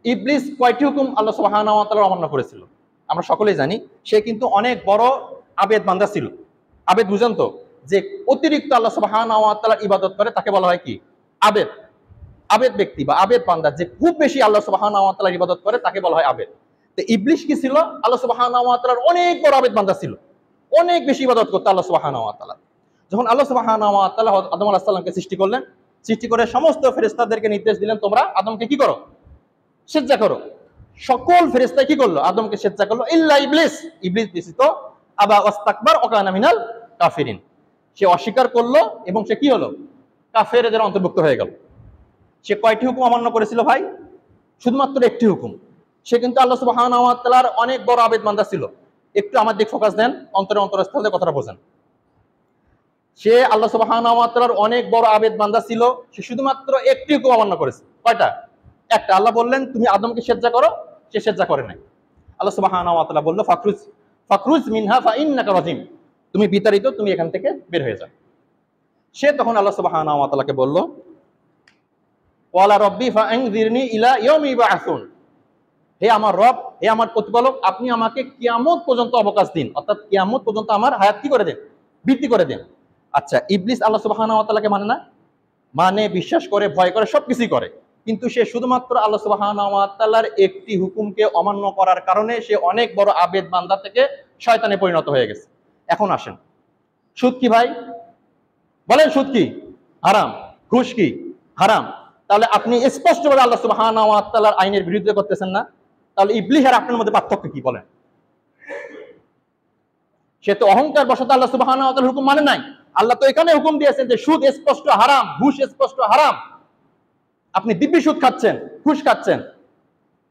ইবলিস কয়টি হুকুম আল্লাহ সুবহানাহু ওয়া তাআলা অমান্য করেছিল? আমরা সকলেই জানি সে কিন্তু অনেক বড় আবেদ বান্দা ছিল। আবেদ বুঝেন তো, যে অতিরিক্ত আল্লাহ সুবহানাহু ওয়া তাআলার ইবাদত করে তাকে বলা হয় কি? আবেদ। আবেদ ব্যক্তি বা আবেদ বান্দা যে খুব বেশি আল্লাহ সুবহানাহু ওয়া তাআলার ইবাদত করে তাকে বলা হয় আবেদ। তো ইবলিস কি ছিল? আল্লাহ সুবহানাহু ওয়া তাআলার অনেক বড় আবেদ বান্দা ছিল, অনেক বেশি ইবাদত করতে আল্লাহ সুবহানাহু ওয়া তাআলা। যখন আল্লাহ সুবহানাহু ওয়া তাআলা আদম আলাইহিস সালামকে সৃষ্টি করলেন, সৃষ্টি করে সমস্ত ফেরেশতাদেরকে নির্দেশ দিলেন, তোমরা আদমকে কি করো? সিজদা করো। সকল ফেরেশতা কি করলো? আদমকে সিজদা করলো, ইল্লা ইবলিস, ইবলিস ব্যতীত, আবা ওয়াস্তাকবার ওয়া কানা মিনাল কাফিরিন, সে অস্বীকার করলো এবং সে কি হলো? কাফেরদের অন্তর্ভুক্ত হয়ে গেল। সে কয়টি হুকুম অমান্য করেছিল ভাই? শুধুমাত্র একটি হুকুম। সে কিন্তু আল্লাহ সুবহানাহু ওয়া তাআলার অনেক বড় আবেদ বান্দা ছিল। একটু আমার দিক ফোকাস দেন, অন্তরস্থলে কথাটা বোঝেন। সে আল্লাহ সুবহানাহু ওয়া তাআলার অনেক বড় আবেদ বান্দা ছিল, সে শুধুমাত্র একটি হুকুম অমান্য করেছে। কয়টা? একটা। আল্লাহ বললেন তুমি আদমকে সিজদা করো, সে সিজদা করে নাই। আল্লাহ সুবহানাহু ওয়া তাআলা বলল ফাখরুজ মিনহা ফাইন্নাকা রাজিম, তুমি বিতাড়িত, তুমি এখান থেকে বের হয়ে যাও। সে তখন আল্লাহ সুবহানাহু ওয়া তাআলাকে বলল, ওয়ালা রব্বি ফাআনযিরনি ইলা ইয়াউমি ইউবআসুন, হে আমার রব, হে আমার প্রতিপালক, আপনি আমাকে কিয়ামত পর্যন্ত অবকাশ দিন, অর্থাৎ কিয়ামত পর্যন্ত আমার হায়াত কি করে দেন? বৃদ্ধি করে দেন। আচ্ছা, ইবলিস আল্লাহ সুবহানাহু ওয়া তাআলাকে মানে না? মানে, বিশ্বাস করে, ভয় করে, সবকিছুই করে, কিন্তু সে শুধুমাত্র আল্লাহ সুবহানাহু ওয়া তাআলার একটি হুকুমকে অমান্য করার কারণে সে অনেক বড় আবেদ বান্দা থেকে শয়তানে পরিণত হয়ে গেছে। এখন আসেন, সুদ কি ভাই? বলেন, সুদ কি? হারাম। ঘুষ কি? হারাম। তাহলে আপনি স্পষ্টভাবে আল্লাহ সুবহানাহু ওয়া তাআলার আইনের বিরুদ্ধে করতেছেন না? তাহলে ইবলিস আর আপনার মধ্যে পার্থক্য কি বলেন? সে তো অহংকার বশত আল্লাহ সুবহানাহু ওয়া তাআলার হুকুম মানে নাই। আল্লাহ তো এখানে হুকুম দিয়েছেন যে সুদ স্পষ্ট হারাম, ঘুষ স্পষ্ট হারাম। আপনি দিব্যি সুদ খাচ্ছেন, ঘুষ খাচ্ছেন,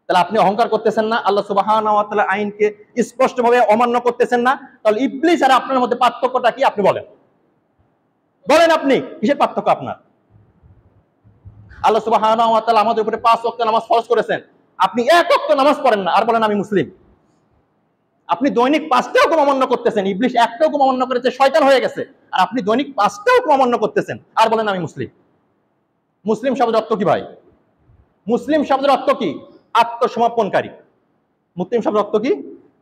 তাহলে আপনি অহংকার করতেছেন না? আল্লাহ সুবহানাহু ওয়া তাআলার আইনকে স্পষ্টভাবে অমান্য করতেছেন না? তাহলে ইবলিস আর আপনার মধ্যে পার্থক্যটা কি? আপনি বলেন, বলেন আপনি কিসের পার্থক্য আপনার? আল্লাহ সুবহানাহু ওয়া তাআলা আমাদের উপরে 5 ওয়াক্ত নামাজ ফরজ করেছেন, আপনি এক ওয়াক্ত নামাজ পড়েন না আর বলেন আমি মুসলিম। আপনি দৈনিক 5টা হুকুম অমান্য করতেছেন, ইবলিস একটা হুকুম অমান্য করেছে, শয়তান হয়ে গেছে, আর আপনি দৈনিক 5টা হুকুম অমান্য করতেছেন আর বলেন আমি মুসলিম। মুসলিম শব্দের অর্থ কি ভাই? মুসলিম শব্দের অর্থ কি? আত্মসমর্পণকারী। মুসলিম শব্দের অর্থ কি?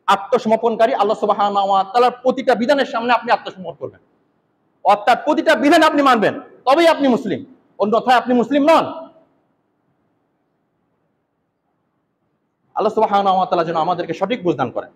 আত্মসমর্পণকারী। আল্লাহ সুবহানাহু ওয়া তাআলার প্রতিটা বিধানের সামনে আপনি আত্মসমর্পণ করবেন, অর্থাৎ প্রতিটা বিধান আপনি মানবেন, তবেই আপনি মুসলিম, অন্যথায় আপনি মুসলিম নন। আল্লাহ সুবহানাহু ওয়া তাআলা যেন আমাদেরকে সঠিক বুঝ দান করেন।